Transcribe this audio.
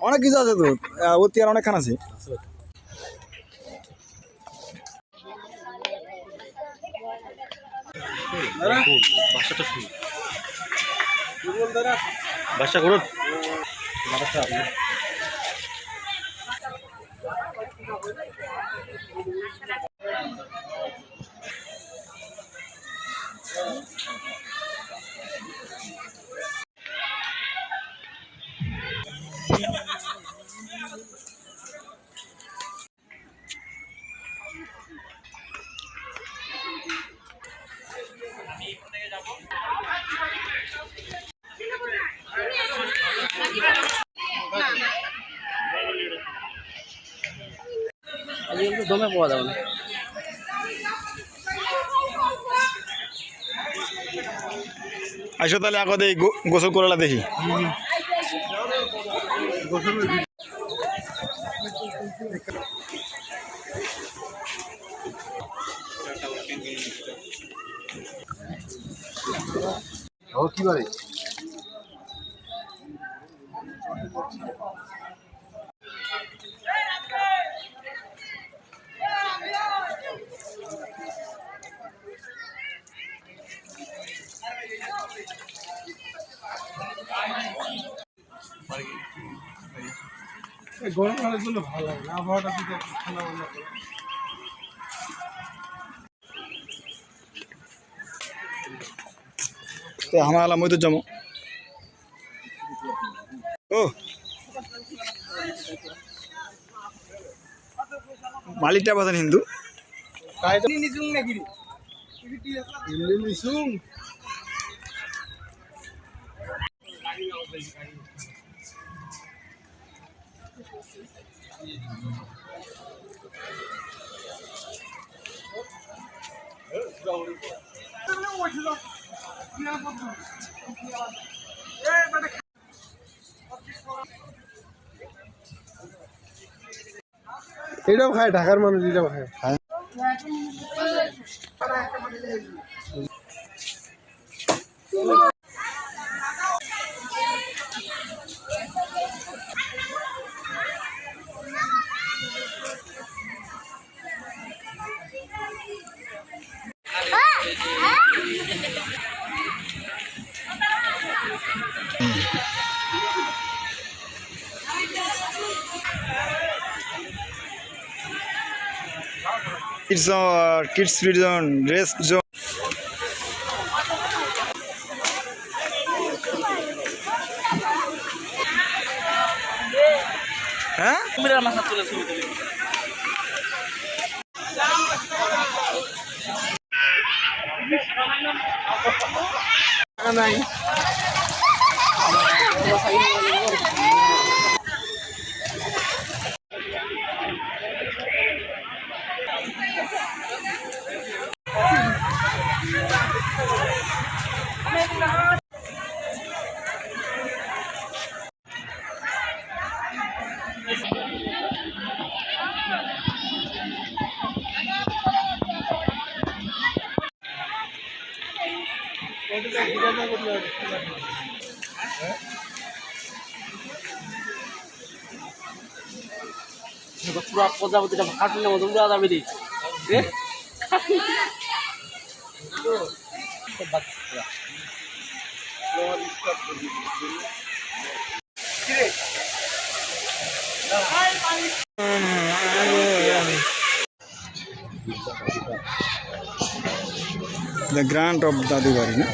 অনেক কিছু আছে তো, অতি আর অনেকখান আছে। বাসা করুন দমে পাওয়া যাবে না। আসো তাহলে আগতে গোসল করালা দেখি। কি বারে গরমকালের জন্য ভালো লাগে না, আবহাওয়াটা যদি ঠান্ডা ঠান্ডা করে। তো আমার আলাম ওই তো জমো ও মালিকটা বাজান হিন্দু এটাও খায়, ঢাকার মানুষ এটাও খায়। kids free zone, rest zone. হ্যাঁ কুমিরের মাথা তুলে ছবি তুলি নাই পুরা প্রজাপতিটা কার্টুনের মতো উড়া যাবে রে The grant of Dadibari, na?